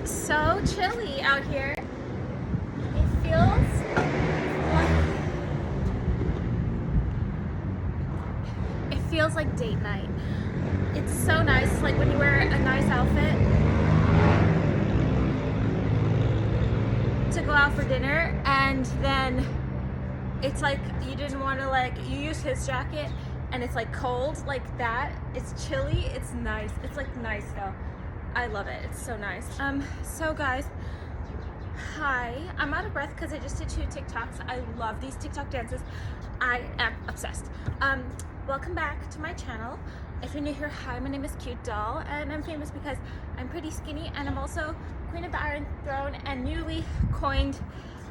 is so chilly out here. It feels like date night. It's so nice, like when you wear a nice outfit to go out for dinner, and then it's like you didn't want to, like, you use his jacket and it's like cold like that. It's chilly. It's nice. It's like nice though. I love it. It's so nice. So guys, hi. I'm out of breath because I just did 2 TikToks. I love these TikTok dances. I am obsessed. Welcome back to my channel. If you're new here, hi, my name is Cute Doll, and I'm famous because I'm pretty skinny, and I'm also Queen of the Iron Throne, and newly coined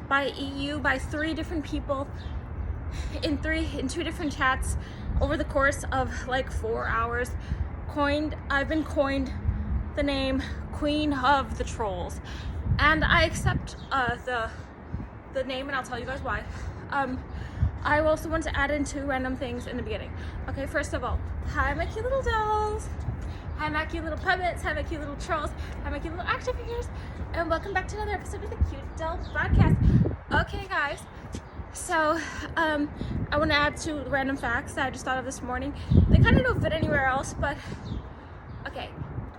by EU by 3 different people in 2 different chats over the course of like 4 hours. I've been coined the name Queen of the Trolls, and I accept the name, and I'll tell you guys why. I also want to add in 2 random things in the beginning. Okay, first of all, hi my cute little dolls, hi my cute little puppets, hi my cute little trolls, hi my cute little action figures, and welcome back to another episode of the Cute Doll Podcast. Okay guys, so I want to add 2 random facts that I just thought of this morning. They kind of don't fit anywhere else, but okay.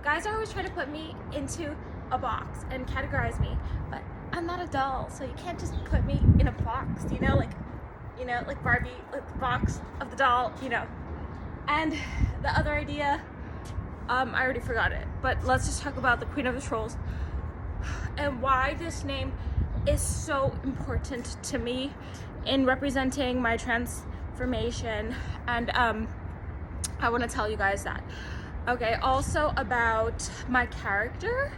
Guys are always trying to put me into a box and categorize me, but I'm not a doll, so you can't just put me in a box, like Barbie, like the box of the doll, And the other idea, I already forgot it, but let's just talk about the Queen of the Trolls and why this name is so important to me in representing my transformation, and I want to tell you guys that. Okay, also about my character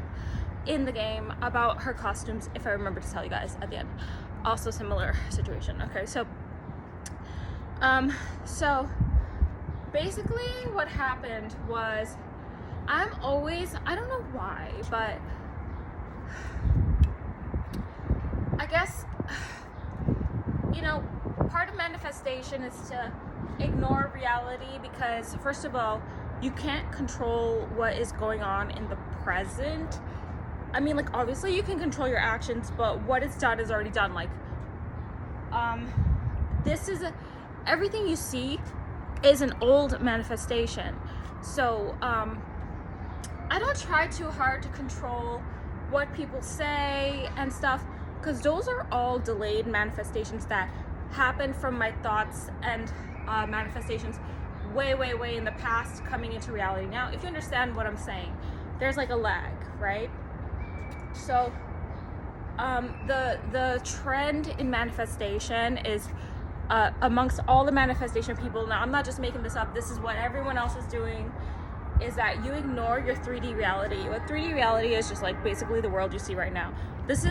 in the game, about her costumes, if I remember to tell you guys at the end. Also similar situation. Okay, so basically what happened was, I don't know why, but I guess, part of manifestation is to ignore reality, because first of all, you can't control what is going on in the present. I mean, like, obviously you can control your actions, but what is done is already done. Like, everything you see is an old manifestation. So, I don't try too hard to control what people say and stuff, because those are all delayed manifestations that happen from my thoughts and manifestations way in the past coming into reality. Now, if you understand what I'm saying, there's like a lag, right? So the trend in manifestation is amongst all the manifestation people, now I'm not just making this up, this is what everyone else is doing, is that you ignore your 3D reality. What 3D reality is just like basically the world you see right now. This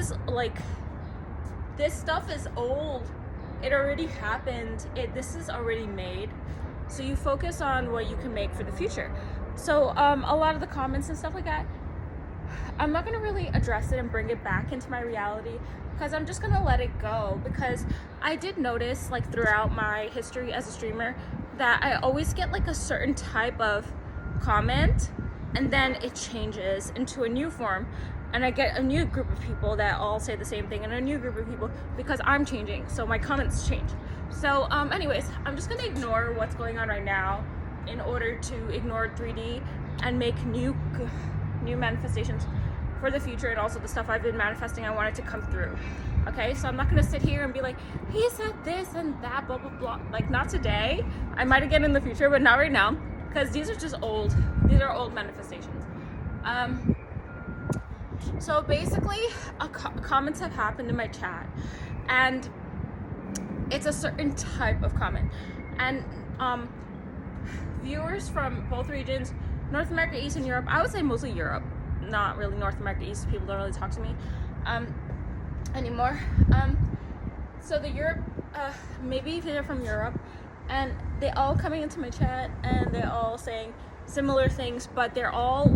stuff is old. It already happened. This is already made. So you focus on what you can make for the future. So a lot of the comments and stuff like that, I'm not gonna really address it and bring it back into my reality, because I'm just gonna let it go. Because I did notice, like, throughout my history as a streamer, that I always get like a certain type of comment, and then it changes into a new form, and I get a new group of people that all say the same thing, and a new group of people, because I'm changing, so my comments change. So anyways, I'm just gonna ignore what's going on right now in order to ignore 3D and make new manifestations for the future, and also the stuff I've been manifesting, I want it to come through. Okay, so I'm not gonna sit here and be like, he said this and that, blah blah blah. Like, not today. I might again in the future, but not right now, because these are just old. These are old manifestations. So basically, comments have happened in my chat, and it's a certain type of comment, and viewers from both regions, North America East and Europe, I would say mostly Europe, not really North America East, people don't really talk to me anymore. So the Europe, maybe if they're from Europe, and they all coming into my chat, and they're all saying similar things, but they're all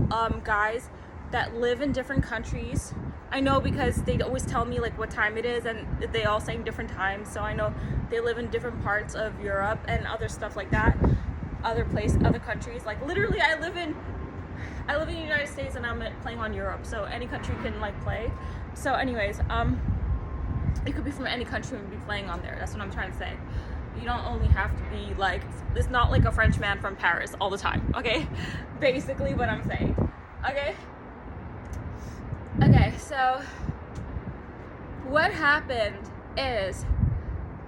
guys that live in different countries. I know because they always tell me like what time it is, and they all saying different times, so I know they live in different parts of Europe and other stuff like that, other countries. Like, literally I live in I live in the United States and I'm playing on Europe, so any country can like play. So anyways, you could be from any country and be playing on there. That's what I'm trying to say. You don't only have to be like, it's not like a French man from Paris all the time, okay? Basically what I'm saying, okay? Okay, so what happened is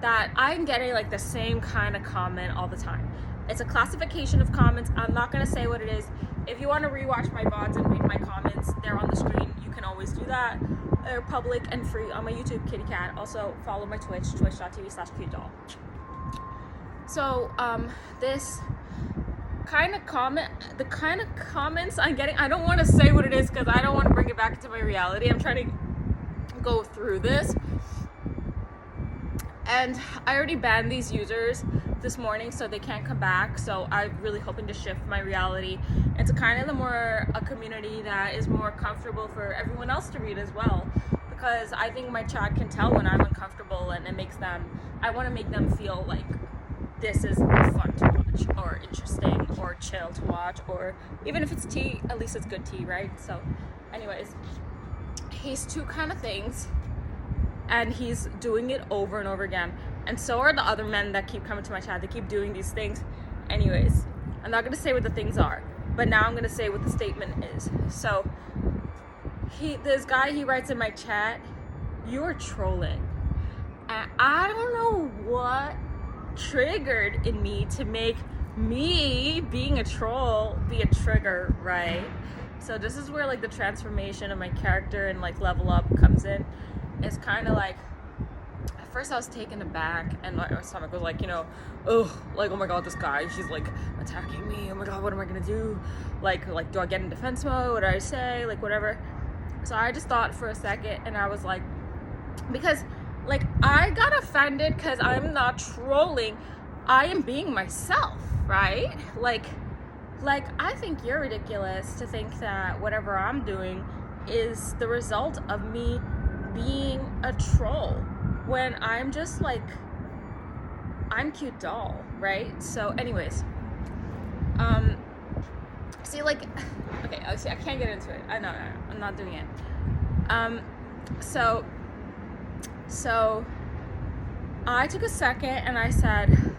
that I'm getting like the same kind of comment all the time. It's a classification of comments. I'm not gonna say what it is. If you want to rewatch my VODs and read my comments, they're on the screen. You can always do that. They're public and free on my YouTube, Kitty Cat. Also follow my Twitch, twitch.tv/cutedoll. So this kind of comment, the kind of comments I'm getting, I don't want to say what it is because I don't want to bring it back into my reality. I'm trying to go through this. And I already banned these users this morning, so they can't come back. So I'm really hoping to shift my reality into kind of a community that is more comfortable for everyone else to read as well. Because I think my chat can tell when I'm uncomfortable, and it makes them, I want to make them feel like this is fun to watch, or interesting, or chill to watch, or even if it's tea, at least it's good tea, right? So anyways, he's two kind of things. And he's doing it over and over again. And so are the other men that keep coming to my chat. They keep doing these things. Anyways, I'm not gonna say what the things are, but now I'm gonna say what the statement is. So this guy, he writes in my chat, "You're trolling." And I don't know what triggered in me to make me being a troll be a trigger, right? So this is where like the transformation of my character and like level up comes in. It's kind of like, at first I was taken aback, and my stomach was like, oh my god, this guy, she's like attacking me. Oh my god, what am I gonna do? Like do I get in defense mode? What do I say? Like whatever. So I just thought for a second, and I was like, because like I got offended because I'm not trolling. I am being myself, right? Like I think you're ridiculous to think that whatever I'm doing is the result of me being a troll, when I'm just like, I'm cute doll, right? So anyways, see, like, okay, see, I can't get into it. No, I'm not doing it. So I took a second and I said,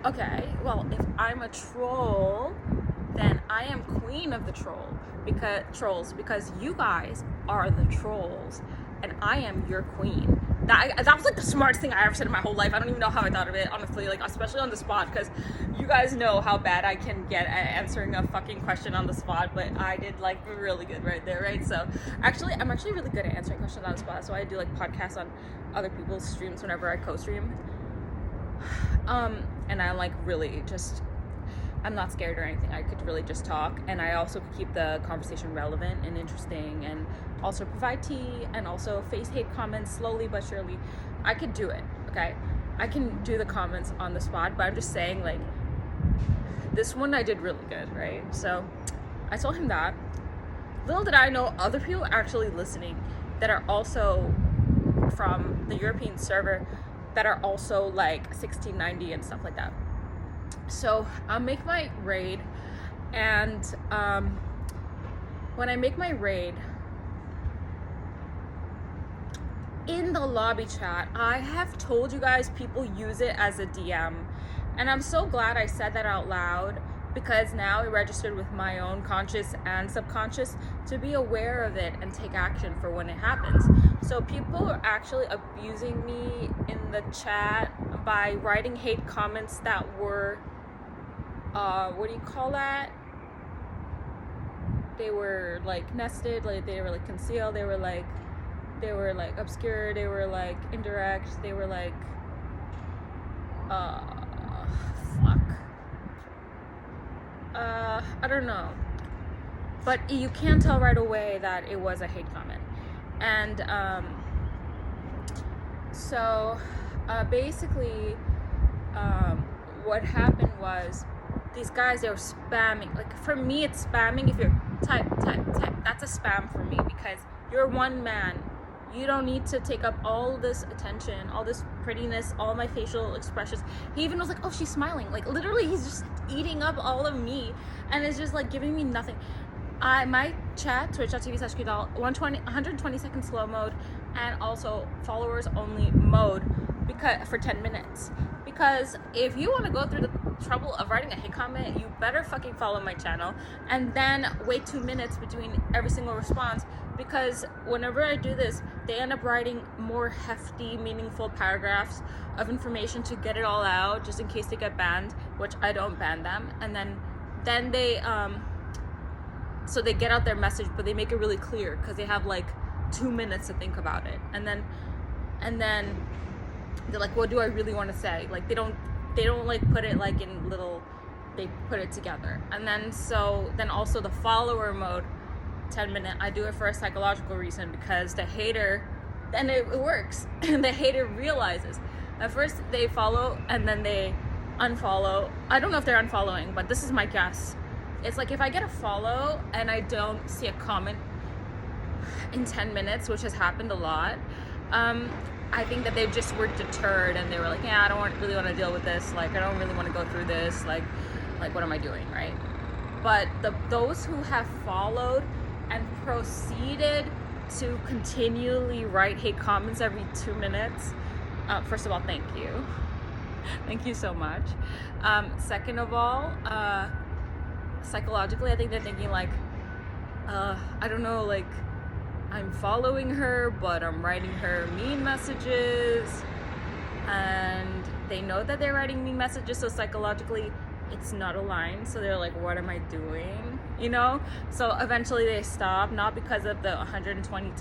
okay, well, if I'm a troll, then I am queen of the trolls, because you guys are the trolls and I am your queen. That was like the smartest thing I ever said in my whole life. I don't even know how I thought of it, honestly, like especially on the spot, because you guys know how bad I can get at answering a fucking question on the spot, but I did like really good right there, right? So I'm actually really good at answering questions on the spot. So I do like podcasts on other people's streams whenever I co-stream. And I'm like really just, I'm not scared or anything. I could really just talk, and I also could keep the conversation relevant and interesting, and also provide tea, and also face hate comments slowly but surely. I could do it, okay? I can do the comments on the spot, but I'm just saying, like, this one I did really good, right? So I told him that. Little did I know other people actually listening that are also from the European server, that are also like 1690 and stuff like that. So I'll make my raid, and when I make my raid, in the lobby chat, I have told you guys people use it as a DM, and I'm so glad I said that out loud, because now it registered with my own conscious and subconscious to be aware of it and take action for when it happens. So people are actually abusing me in the chat by writing hate comments that were what do you call that? They were like nested, like they were like concealed, they were like obscure, they were like indirect, they were like I don't know, but you can't tell right away that it was a hate comment. And so basically what happened was, these guys, they were spamming. Like, for me, it's spamming. If you're type, that's a spam for me, because you're one man. You don't need to take up all this attention, all this prettiness, all my facial expressions. He even was like, oh, she's smiling. Like literally he's just eating up all of me, and it's just like giving me nothing. My chat, twitch.tv/Kidal, 120-second slow mode, and also followers only mode, because for 10 minutes. Because if you want to go through the trouble of writing a hate comment, you better fucking follow my channel, and then wait 2 minutes between every single response, because whenever I do this, they end up writing more hefty, meaningful paragraphs of information to get it all out, just in case they get banned, which I don't ban them. And then they so they get out their message, but they make it really clear because they have like 2 minutes to think about it, and then they're like, what do I really want to say? Like they don't like put it like in little, they put it together. And then also the follower mode, 10 minute, I do it for a psychological reason, because the hater, and it works. The hater realizes at first they follow and then they unfollow. I don't know if they're unfollowing, but this is my guess. It's like if I get a follow and I don't see a comment in 10 minutes, which has happened a lot, I think that they just were deterred and they were like, yeah, I don't really want to deal with this. Like, I don't really want to go through this. Like what am I doing, right? But those who have followed and proceeded to continually write hate comments every 2 minutes, first of all, thank you. Thank you so much. Second of all, psychologically, I think they're thinking like, I don't know, like, I'm following her, but I'm writing her mean messages, and they know that they're writing mean messages, so psychologically it's not aligned. So they're like, what am I doing? You know? So eventually they stop, not because of the 120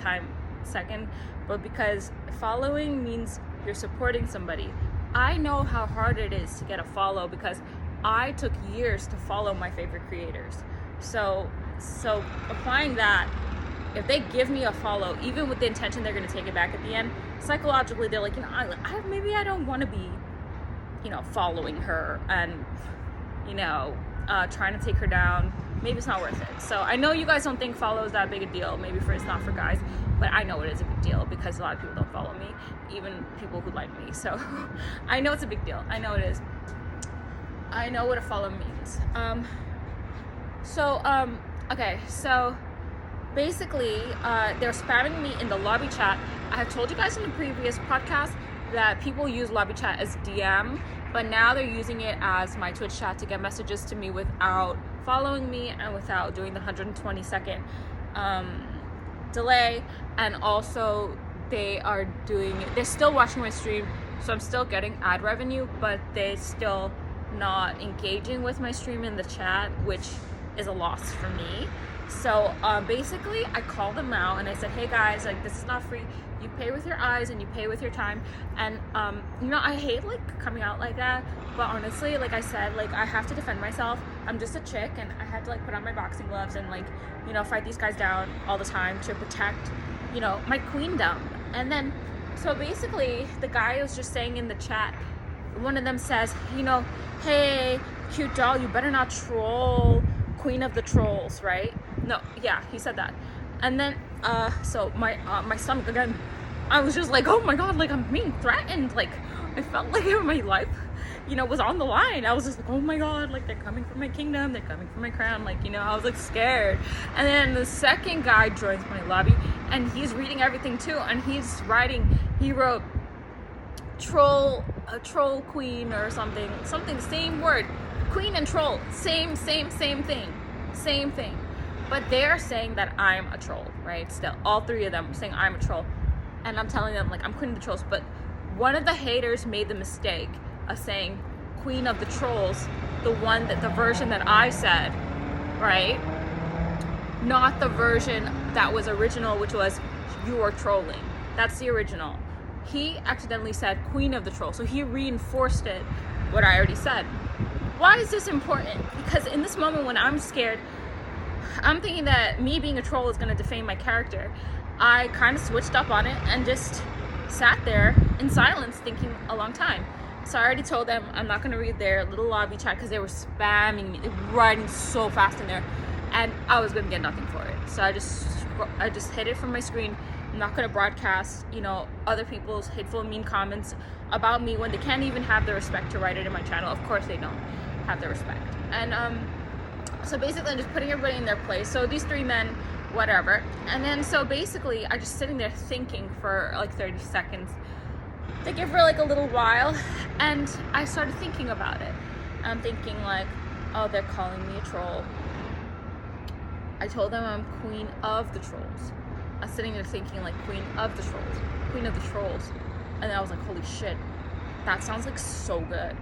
second, but because following means you're supporting somebody. I know how hard it is to get a follow, because I took years to follow my favorite creators. So applying that, if they give me a follow, even with the intention they're going to take it back at the end, psychologically they're like, you know, maybe I don't want to be, you know, following her and, you know, trying to take her down. Maybe it's not worth it. So I know you guys don't think follow is that big a deal. Maybe it's not for guys, but I know it is a big deal, because a lot of people don't follow me, even people who like me. So I know it's a big deal. I know it is. I know what a follow means. Okay, so basically, they're spamming me in the lobby chat. I have told you guys in the previous podcast that people use lobby chat as DM, but now they're using it as my Twitch chat to get messages to me without following me and without doing the 120-second delay. And also they're still watching my stream, so I'm still getting ad revenue, but they're still not engaging with my stream in the chat, which is a loss for me. So basically I called them out and I said, hey guys, like, this is not free. You pay with your eyes and you pay with your time. And you know, I hate like coming out like that, but honestly, like I said, like I have to defend myself. I'm just a chick, and I had to like put on my boxing gloves and like, you know, fight these guys down all the time to protect, you know, my queendom. And then so basically the guy was just saying in the chat, one of them says, you know, hey, cute doll, you better not troll Queen of the Trolls, right? No, yeah, he said that. And then so my stomach again, I was just like, oh my god, like I'm being threatened. Like I felt like my life, you know, was on the line. I was just like, oh my god, like they're coming for my kingdom, they're coming for my crown, like, you know, I was like scared. And then the second guy joins my lobby and he's reading everything too, and he's writing, he wrote a troll queen or something, same word, queen and troll, same thing. But they're saying that I'm a troll, right? Still, all three of them are saying I'm a troll, and I'm telling them like I'm queen of the trolls. But one of the haters made the mistake of saying queen of the trolls, the version that I said, right? Not the version that was original, which was you are trolling. That's the original. He accidentally said queen of the trolls, so he reinforced it, what I already said. Why is this important? Because in this moment when I'm scared, I'm thinking that me being a troll is going to defame my character. I kind of switched up on it and just sat there in silence thinking a long time. So I already told them I'm not going to read their little lobby chat because they were spamming me. They were writing so fast in there, and I was going to get nothing for it. So I just hid it from my screen, I'm not going to broadcast, you know, other people's hateful and mean comments about me when they can't even have the respect to write it in my channel. Of course they don't have the respect. And so basically I'm just putting everybody in their place. So these three men, whatever. And then so basically I'm just sitting there thinking for like 30 seconds, thinking for like a little while, and I started thinking about it. I'm thinking like, oh, they're calling me a troll. I told them I'm queen of the trolls. I was sitting there thinking like queen of the trolls, queen of the trolls. And then I was like, holy shit, that sounds like so good.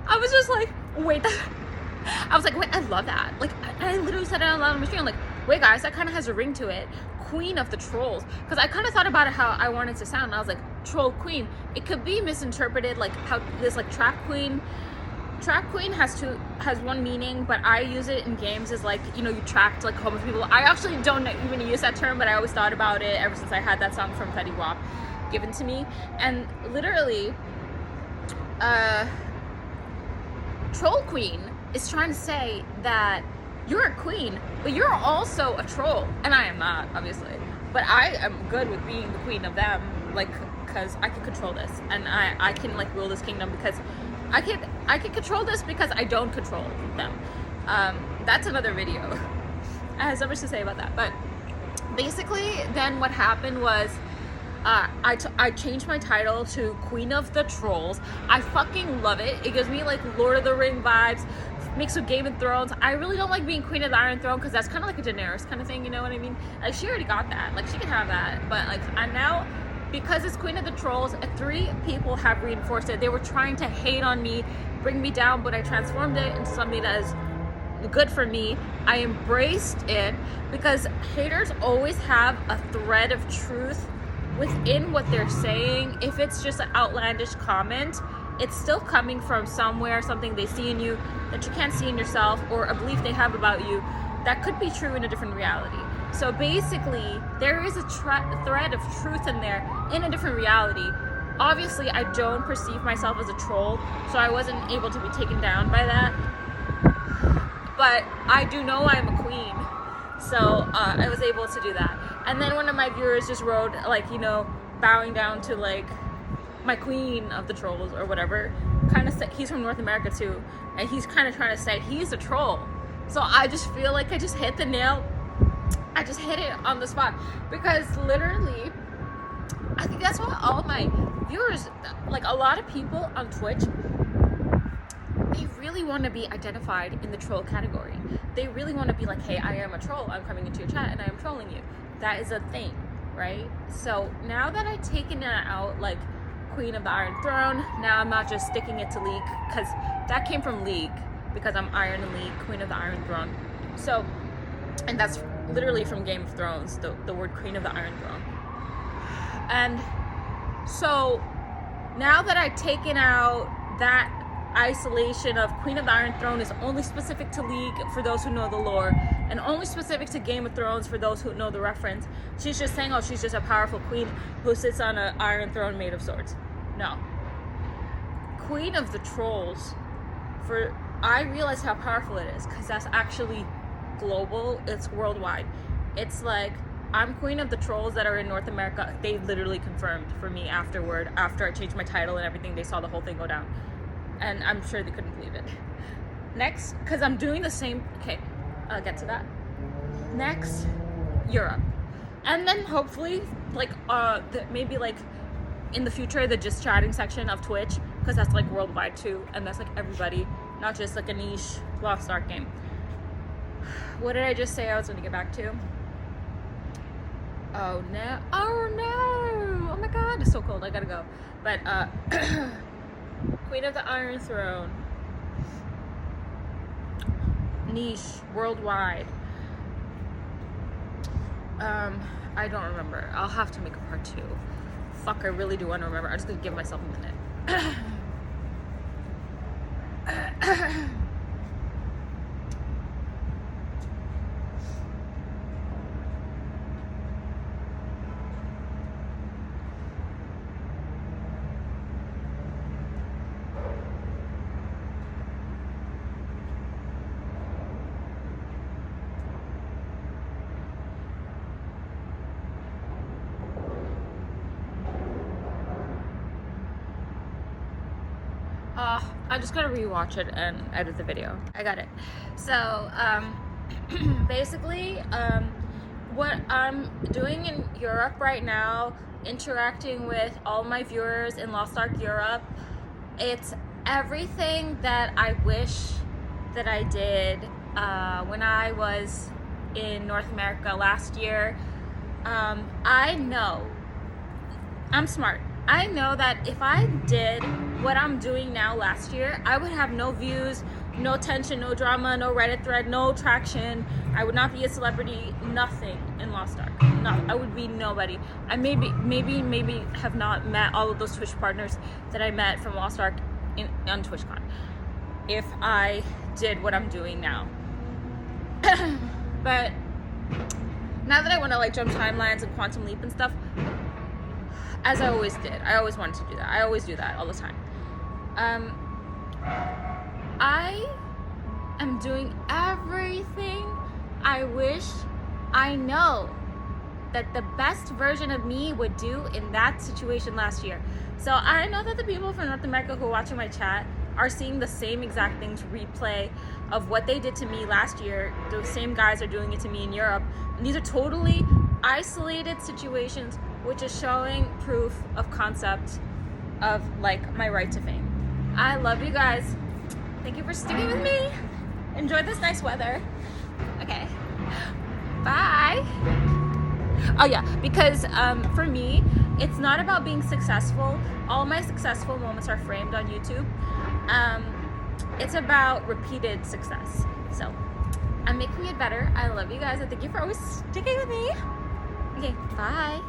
I was just like, wait, I was like, wait, I love that. Like, I literally said it out loud on the stream. I'm like, wait guys, that kind of has a ring to it. Queen of the trolls. Because I kind of thought about it how I wanted to sound. And I was like, troll queen. It could be misinterpreted like how this like trap queen has one meaning, but I use it in games as like, you know, you trapped like homeless people. I actually don't even use that term, but I always thought about it ever since I had that song from Fetty Wap given to me. And literally troll queen is trying to say that you're a queen, but you're also a troll. And I am not, obviously, but I am good with being the queen of them, like, because I can control this, and I can like rule this kingdom because I can control this because I don't control them. That's another video. I have so much to say about that. But basically, then what happened was I changed my title to Queen of the Trolls. I fucking love it. It gives me like Lord of the Ring vibes, mixed with Game of Thrones. I really don't like being Queen of the Iron Throne because that's kind of like a Daenerys kind of thing, you know what I mean? Like, she already got that. Like, she can have that. But like, I'm now, because it's Queen of the Trolls, 3 people have reinforced it. They were trying to hate on me, bring me down, but I transformed it into something that is good for me. I embraced it because haters always have a thread of truth within what they're saying. If it's just an outlandish comment, it's still coming from somewhere, something they see in you that you can't see in yourself, or a belief they have about you that could be true in a different reality. So basically, there is a thread of truth in there in a different reality. Obviously, I don't perceive myself as a troll, so I wasn't able to be taken down by that. But I do know I'm a queen, so I was able to do that. And then one of my viewers just wrote, like, you know, bowing down to like my queen of the trolls or whatever. Kind of said, he's from North America too, and he's kind of trying to say he's a troll. So I just feel like I just hit the nail. I just hit it on the spot, because literally, I think that's why all my viewers, like a lot of people on Twitch, they really want to be identified in the troll category. They really want to be like, hey, I am a troll. I'm coming into your chat and I am trolling you. That is a thing, right? So now that I've taken it out, like Queen of the Iron Throne, now I'm not just sticking it to League, because that came from League, because I'm Iron in League, Queen of the Iron Throne. So, and that's literally from Game of Thrones, the word Queen of the Iron Throne. And so now that I've taken out that isolation of Queen of the Iron Throne is only specific to League for those who know the lore, and only specific to Game of Thrones for those who know the reference, she's just saying, oh, she's just a powerful queen who sits on an iron throne made of swords. No. Queen of the Trolls, I realize how powerful it is, because that's actually global. It's worldwide. It's like, I'm Queen of the Trolls that are in North America. They literally confirmed for me afterward, after I changed my title and everything. They saw the whole thing go down, and I'm sure they couldn't believe it. Next, because I'm doing the same, okay, I'll get to that. Next, Europe. And then hopefully, like, maybe like in the future, the just chatting section of Twitch, because that's like worldwide too, and that's like everybody, not just like a niche Lost Ark game. What did I just say I was going to get back to? Oh no, oh no, oh my god, it's so cold, I gotta go. But Queen of the Iron Throne, niche, worldwide. I don't remember. I'll have to make a part 2. Fuck, I really do want to remember. I'm just gonna give myself a minute. I just gotta rewatch it and edit the video. I got it. So, basically, what I'm doing in Europe right now, interacting with all my viewers in Lost Ark Europe, it's everything that I wish that I did when I was in North America last year. I know, I'm smart. I know that if I did what I'm doing now last year, I would have no views, no tension, no drama, no Reddit thread, no traction. I would not be a celebrity, nothing in Lost Ark. No, I would be nobody. I maybe have not met all of those Twitch partners that I met from Lost Ark on TwitchCon if I did what I'm doing now. But now that I want to like jump timelines and quantum leap and stuff, as I always did, I always wanted to do that. I always do that all the time. I am doing everything I wish I know that the best version of me would do in that situation last year. So I know that the people from North America who are watching my chat are seeing the same exact things replay of what they did to me last year. Those same guys are doing it to me in Europe. And these are totally isolated situations, which is showing proof of concept of like my right to fame. I love you guys. Thank you for sticking with me. Enjoy this nice weather. Okay, bye. Oh yeah, because for me, it's not about being successful. All my successful moments are framed on YouTube. It's about repeated success. So I'm making it better. I love you guys. And thank you for always sticking with me. Okay, bye.